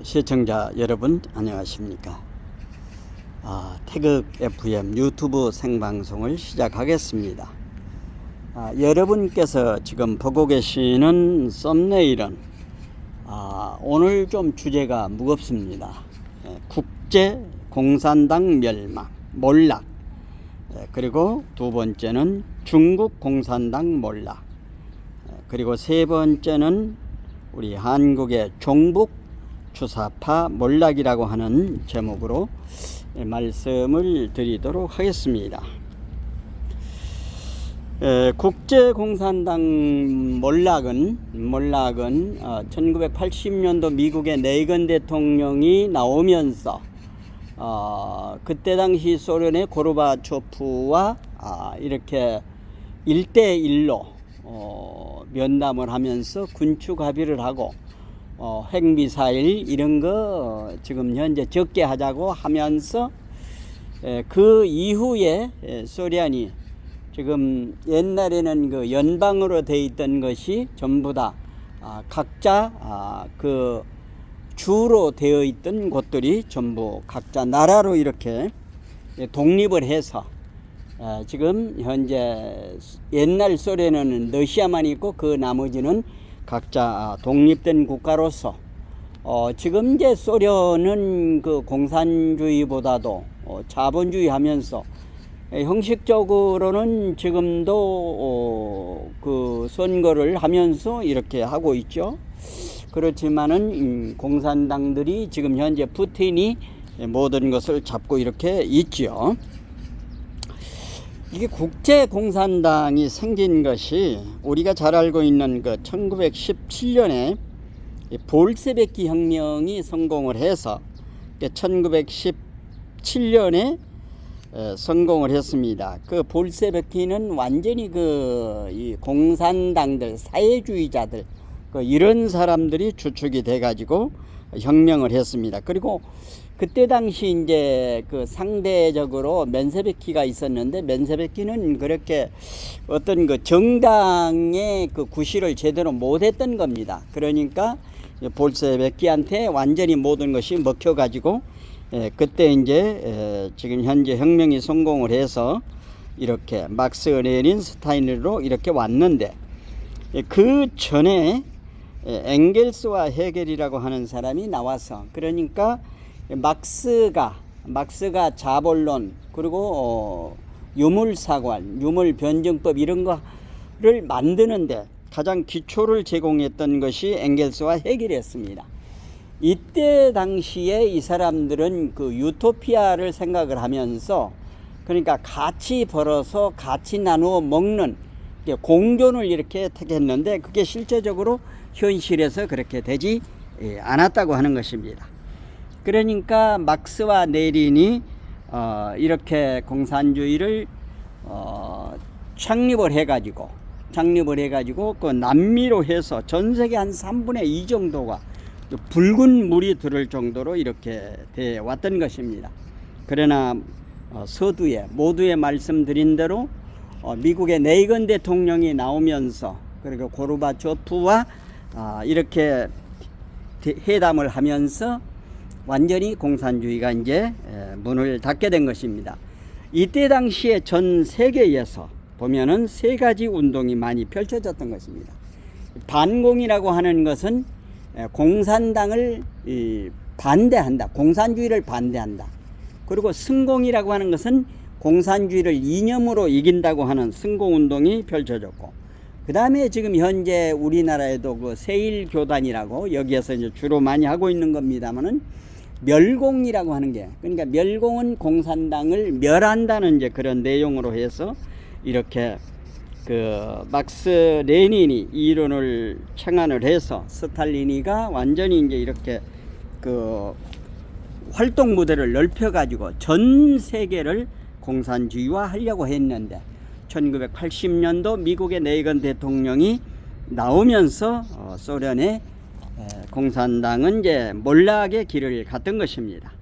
시청자 여러분 안녕하십니까. 태극 FM 유튜브 생방송을 시작하겠습니다. 여러분께서 지금 보고 계시는 썸네일은 오늘 좀 주제가 무겁습니다. 국제 공산당 멸망 몰락, 그리고 두 번째는 중국 공산당 몰락, 그리고 세 번째는 우리 한국의 종북 주사파 몰락이라고 하는 제목으로 말씀을 드리도록 하겠습니다. 국제공산당 몰락은 1980년도 미국의 레이건 대통령이 나오면서 그때 당시 소련의 고르바초프와 이렇게 1대1로 면담을 하면서 군축 합의를 하고 핵미사일 이런 거 지금 현재 적게 하자고 하면서 그 이후에 소련이 지금 옛날에는 그 연방으로 돼 있던 것이 전부 다 각자 그 주로 되어 있던 곳들이 전부 각자 나라로 이렇게 독립을 해서 지금 현재 옛날 소련은 러시아만 있고 그 나머지는 각자 독립된 국가로서 지금 이제 소련은 그 공산주의보다도 자본주의 하면서 형식적으로는 지금도 그 선거를 하면서 이렇게 하고 있죠. 그렇지만은 공산당들이 지금 현재 푸틴이 모든 것을 잡고 이렇게 있죠. 이게 국제공산당이 생긴 것이 우리가 잘 알고 있는 그 1917년에 볼셰비키 혁명이 성공을 해서 1917년에 성공을 했습니다. 그 볼셰비키는 완전히 이 공산당들, 사회주의자들 이런 사람들이 주축이 돼 가지고 혁명을 했습니다. 그리고 그때 당시 이제 그 상대적으로 멘세베키가 있었는데, 멘세베키는 그렇게 어떤 그 정당의 그 구실을 제대로 못했던 겁니다. 그러니까 볼셰비키한테 완전히 모든 것이 먹혀가지고 그때 이제 지금 현재 혁명이 성공을 해서 이렇게 막스 레닌 스타인으로 이렇게 왔는데, 그 전에 엥겔스와 헤겔이라고 하는 사람이 나와서, 그러니까 막스가 자본론, 그리고 유물사관, 유물변증법 이런 거를 만드는데 가장 기초를 제공했던 것이 엥겔스와 헤겔이었습니다. 이때 당시에 이 사람들은 그 유토피아를 생각을 하면서, 그러니까 같이 벌어서 같이 나누어 먹는 공존을 이렇게 택했는데, 그게 실제적으로 현실에서 그렇게 되지 않았다고 하는 것입니다. 그러니까 막스와 레닌이 이렇게 공산주의를 창립을 해가지고 그 남미로 해서 전 세계 한 3분의 2 정도가 붉은 물이 들을 정도로 이렇게 돼 왔던 것입니다. 그러나 서두에 모두에 말씀드린 대로 미국의 레이건 대통령이 나오면서, 그리고 고르바초프와 이렇게 회담을 하면서 완전히 공산주의가 이제 문을 닫게 된 것입니다. 이때 당시에 전 세계에서 보면은 세 가지 운동이 많이 펼쳐졌던 것입니다. 반공이라고 하는 것은 공산당을 반대한다, 공산주의를 반대한다. 그리고 승공이라고 하는 것은 공산주의를 이념으로 이긴다고 하는 승공운동이 펼쳐졌고, 그 다음에 지금 현재 우리나라에도 그 세일교단이라고 여기에서 이제 주로 많이 하고 있는 겁니다만은 멸공이라고 하는 게, 그러니까 멸공은 공산당을 멸한다는 이제 그런 내용으로 해서 이렇게 그 막스 레닌이 이론을 청안을 해서 스탈린이가 완전히 이제 이렇게 그 활동 무대를 넓혀가지고 전 세계를 공산주의화 하려고 했는데, 1980년도 미국의 레이건 대통령이 나오면서 소련의 공산당은 이제 몰락의 길을 갔던 것입니다.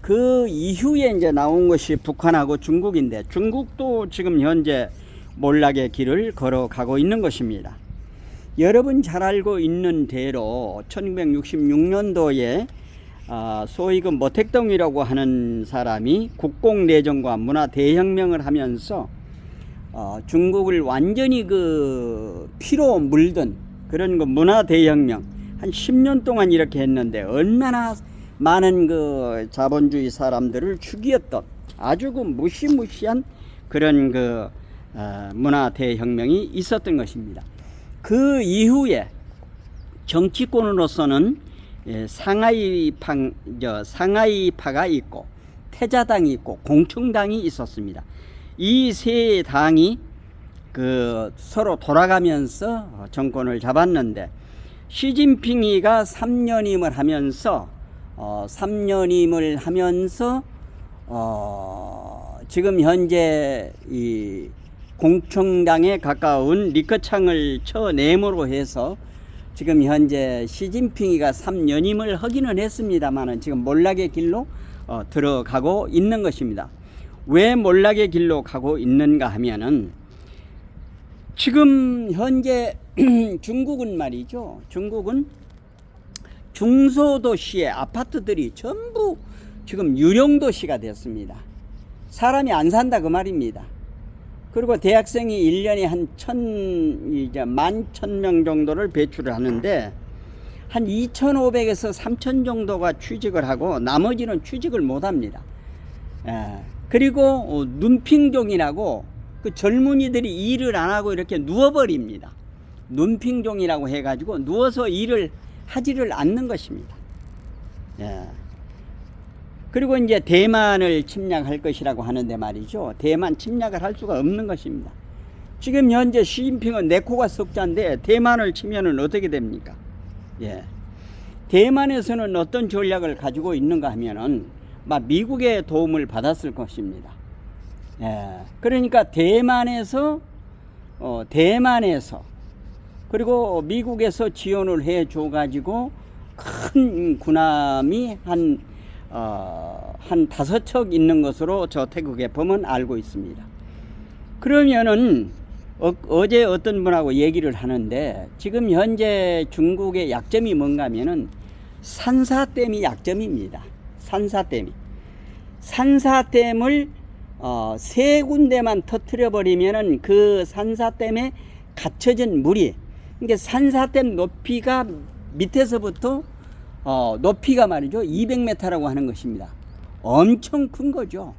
그 이후에 이제 나온 것이 북한하고 중국인데, 중국도 지금 현재 몰락의 길을 걸어가고 있는 것입니다. 여러분 잘 알고 있는 대로 1966년도에 소위 그 모택동이라고 하는 사람이 국공내전과 문화 대혁명을 하면서 중국을 완전히 그 피로 물든 그런 그 문화 대혁명 한 10년 동안 이렇게 했는데 얼마나 많은 그 자본주의 사람들을 죽였던 아주 그 무시무시한 그런 그 문화 대혁명이 있었던 것입니다. 그 이후에 정치권으로서는 상하이파가 있고 태자당이 있고 공청당이 있었습니다. 이 세 당이 그 서로 돌아가면서 정권을 잡았는데 시진핑이가 3년임을 하면서 3년임을 하면서 지금 현재 이 공청당에 가까운 리커창을 쳐내므로 해서 지금 현재 시진핑이가 3년임을 하기는 했습니다만은 지금 몰락의 길로 들어가고 있는 것입니다. 왜 몰락의 길로 가고 있는가 하면은 지금 현재 중국은 말이죠. 중국은 중소도시의 아파트들이 전부 지금 유령도시가 됐습니다. 사람이 안 산다 그 말입니다. 그리고 대학생이 1년에 한 11,000명 정도를 배출을 하는데 한 2,500에서 3,000 정도가 취직을 하고 나머지는 취직을 못 합니다. 그리고 눈핑종이라고 그 젊은이들이 일을 안 하고 이렇게 누워버립니다. 눈핑종이라고 해가지고 누워서 일을 하지를 않는 것입니다. 그리고 이제 대만을 침략할 것이라고 하는데 말이죠. 대만 침략을 할 수가 없는 것입니다. 지금 현재 시진핑은 내 코가 석자인데 대만을 치면은 어떻게 됩니까? 대만에서는 어떤 전략을 가지고 있는가 하면은 막 미국의 도움을 받았을 것입니다. 그러니까 대만에서 그리고 미국에서 지원을 해줘 가지고 큰 군함이 한 5척 있는 것으로 저 태국의 범은 알고 있습니다. 그러면은 어제 어떤 분하고 얘기를 하는데 지금 현재 중국의 약점이 뭔가 하면은 산사댐이 약점입니다. 산사댐을 3군데만 터뜨려 버리면은 그 산사댐에 갇혀진 물이, 그러니까 산사댐 높이가 밑에서부터 높이가 말이죠 200m라고 하는 것입니다. 엄청 큰 거죠.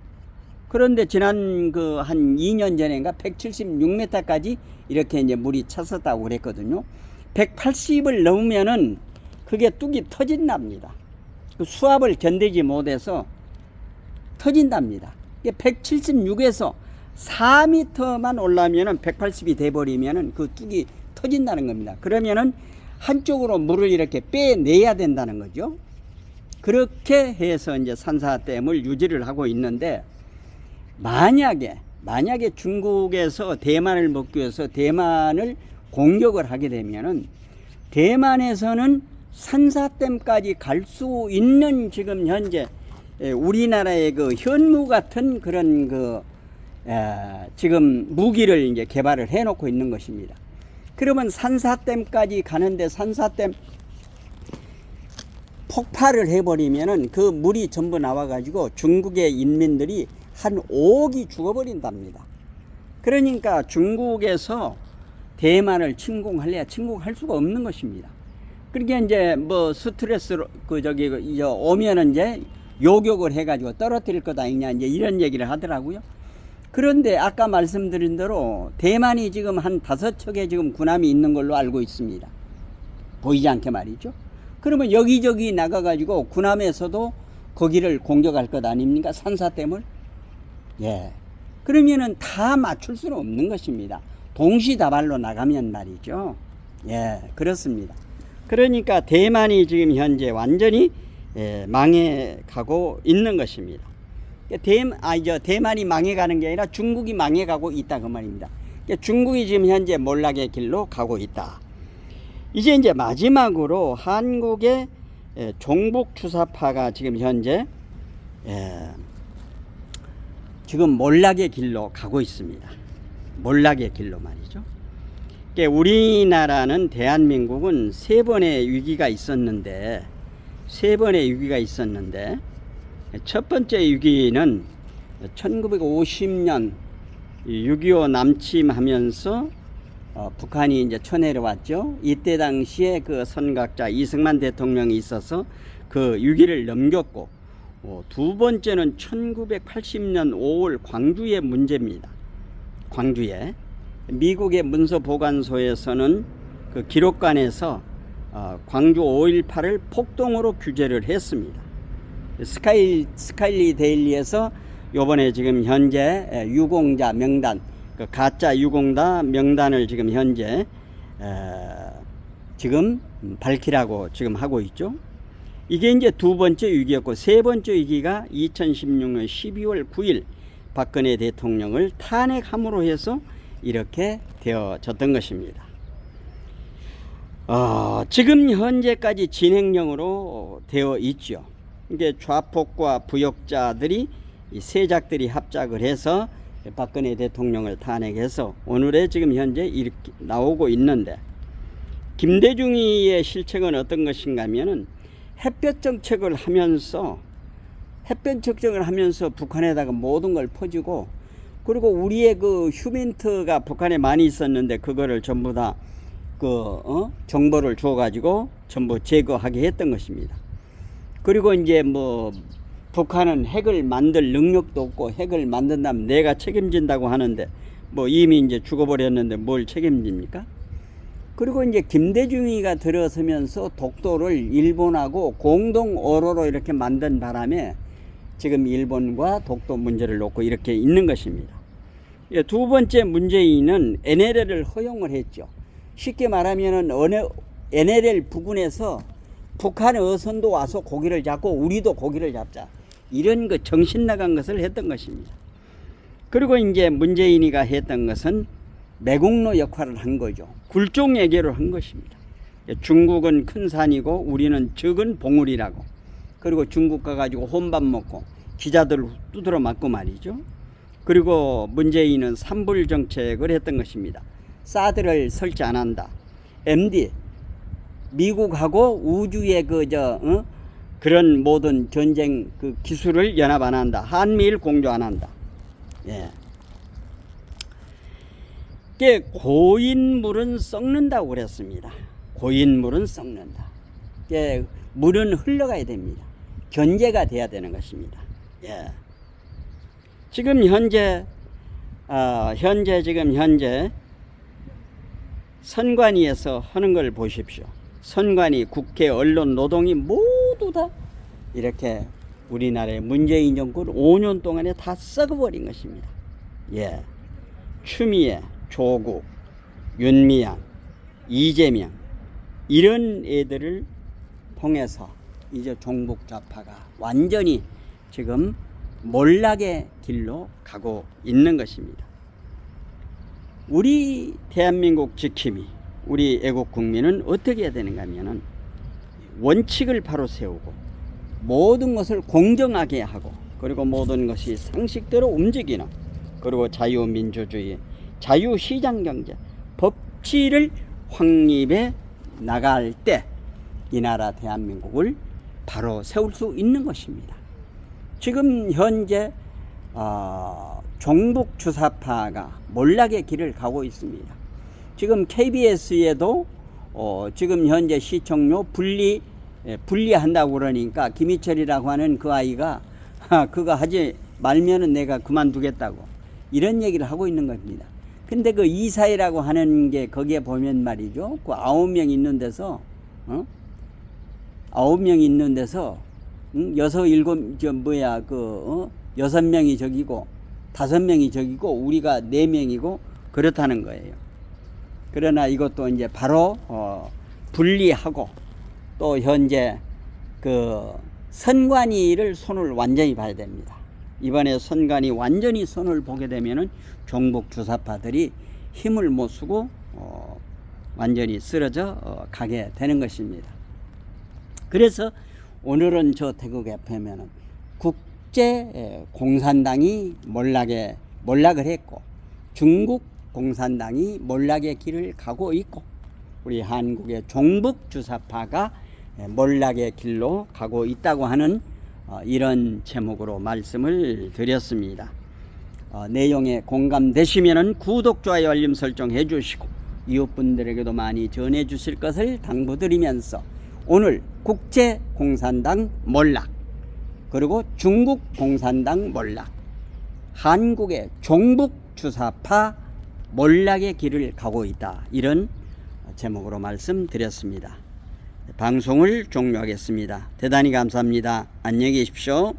그런데 지난 그 한 2년 전인가 176m까지 이렇게 이제 물이 찼었다고 그랬거든요. 180을 넘으면은 그게 뚝이 터진답니다. 그 수압을 견디지 못해서 터진답니다. 176에서 4m만 올라오면은 180이 돼버리면은 그 뚝이 터진다는 겁니다. 그러면은 한쪽으로 물을 이렇게 빼내야 된다는 거죠. 그렇게 해서 이제 산사댐을 유지를 하고 있는데 만약에 중국에서 대만을 먹기 위해서 대만을 공격을 하게 되면은 대만에서는 산사댐까지 갈 수 있는 지금 현재 우리나라의 그 현무 같은 그런 그 지금 무기를 이제 개발을 해 놓고 있는 것입니다. 그러면 산사댐까지 가는데 산사댐 폭발을 해버리면은 그 물이 전부 나와가지고 중국의 인민들이 한 5억이 죽어버린답니다. 그러니까 중국에서 대만을 침공할래야 침공할 수가 없는 것입니다. 그러니까 이제 뭐 스트레스로 오면은 이제 요격을 해가지고 떨어뜨릴 것 아니냐 이제 이런 얘기를 하더라고요. 그런데 아까 말씀드린 대로 대만이 지금 한 5척의 지금 군함이 있는 걸로 알고 있습니다. 보이지 않게 말이죠. 그러면 여기저기 나가가지고 군함에서도 거기를 공격할 것 아닙니까? 산사댐을. 그러면은 다 맞출 수는 없는 것입니다. 동시다발로 나가면 말이죠. 그렇습니다. 그러니까 대만이 지금 현재 완전히 망해가고 있는 것입니다. 대만이 망해가는 게 아니라 중국이 망해가고 있다 그 말입니다. 중국이 지금 현재 몰락의 길로 가고 있다. 이제 마지막으로 한국의 종북주사파가 지금 현재 지금 몰락의 길로 가고 있습니다. 몰락의 길로 말이죠. 우리나라는 대한민국은 3번의 위기가 있었는데 세 번의 위기가 있었는데, 첫 번째 위기는 1950년 6.25 남침하면서 북한이 이제 쳐내려왔죠. 이때 당시에 그 선각자 이승만 대통령이 있어서 그 위기를 넘겼고, 두 번째는 1980년 5월 광주의 문제입니다. 광주에 미국의 문서보관소에서는 그 기록관에서 광주 5.18을 폭동으로 규제를 했습니다. 스카일리 데일리에서 요번에 지금 현재 유공자 명단, 그 가짜 유공자 명단을 지금 현재 지금 밝히라고 지금 하고 있죠. 이게 이제 두 번째 위기였고, 세 번째 위기가 2016년 12월 9일 박근혜 대통령을 탄핵함으로 해서 이렇게 되어졌던 것입니다. 지금 현재까지 진행형으로 되어 있죠. 이게 좌폭과 부역자들이, 이 세작들이 합작을 해서 박근혜 대통령을 탄핵해서 오늘의 지금 현재 이렇게 나오고 있는데, 김대중의 실책은 어떤 것인가 하면은 햇볕 정책을 하면서 북한에다가 모든 걸 퍼주고, 그리고 우리의 그 휴민트가 북한에 많이 있었는데 그거를 전부 다 정보를 줘가지고 전부 제거하게 했던 것입니다. 그리고 이제 뭐 북한은 핵을 만들 능력도 없고 핵을 만든다면 내가 책임진다고 하는데 뭐 이미 이제 죽어버렸는데 뭘 책임집니까? 그리고 이제 김대중이가 들어서면서 독도를 일본하고 공동 어로로 이렇게 만든 바람에 지금 일본과 독도 문제를 놓고 이렇게 있는 것입니다. 두 번째 문재인은 NLL을 허용을 했죠. 쉽게 말하면은 NLL 부근에서 북한의 어선도 와서 고기를 잡고 우리도 고기를 잡자, 이런 그 정신 나간 것을 했던 것입니다. 그리고 이제 문재인이가 했던 것은 매국노 역할을 한 거죠. 굴종 외교를 한 것입니다. 중국은 큰 산이고 우리는 적은 봉우리라고. 그리고 중국 가가지고 혼밥 먹고 기자들 두드러 맞고 말이죠. 그리고 문재인은 삼불 정책을 했던 것입니다. 사드를 설치 안 한다. MD, 미국하고 우주의 그런 모든 전쟁 그 기술을 연합 안 한다. 한미일 공조 안 한다. 예. 고인물은 썩는다고 그랬습니다. 고인물은 썩는다. 물은 흘러가야 됩니다. 견제가 돼야 되는 것입니다. 예. 지금 현재 선관위에서 하는 걸 보십시오. 선관위, 국회, 언론, 노동이 모두 다 이렇게 우리나라의 문재인 정권 5년 동안에 다 썩어버린 것입니다. 예. 추미애, 조국, 윤미향, 이재명, 이런 애들을 통해서 이제 종북 좌파가 완전히 지금 몰락의 길로 가고 있는 것입니다. 우리 대한민국 지킴이, 우리 애국 국민은 어떻게 해야 되는가 하면은 원칙을 바로 세우고 모든 것을 공정하게 하고, 그리고 모든 것이 상식대로 움직이는, 그리고 자유민주주의, 자유시장경제, 법치를 확립해 나갈 때 이 나라 대한민국을 바로 세울 수 있는 것입니다. 지금 현재 종북 주사파가 몰락의 길을 가고 있습니다. 지금 KBS에도 지금 현재 시청료 분리한다고 그러니까 김희철이라고 하는 그 아이가 그거 하지 말면은 내가 그만두겠다고 이런 얘기를 하고 있는 겁니다. 근데 그 이사회라고 하는 게 거기에 보면 말이죠. 그 9명 있는 데서 9명 있는 데서 6, 7, 6명이 저기고 5명이 저기고 우리가 4명이고 그렇다는 거예요. 그러나 이것도 이제 바로 분리하고, 또 현재 그 선관위를 손을 완전히 봐야 됩니다. 이번에 선관위 완전히 손을 보게 되면은 종북 주사파들이 힘을 못 쓰고 완전히 쓰러져 가게 되는 것입니다. 그래서 오늘은 저 태국 FM에는 국제 공산당이 몰락을 했고, 중국 공산당이 몰락의 길을 가고 있고, 우리 한국의 종북 주사파가 몰락의 길로 가고 있다고 하는 이런 제목으로 말씀을 드렸습니다. 내용에 공감되시면은 구독, 좋아요, 알림 설정 해주시고 이웃분들에게도 많이 전해 주실 것을 당부드리면서 오늘 국제공산당 몰락, 그리고 중국 공산당 몰락, 한국의 종북주사파 몰락의 길을 가고 있다, 이런 제목으로 말씀드렸습니다. 방송을 종료하겠습니다. 대단히 감사합니다. 안녕히 계십시오.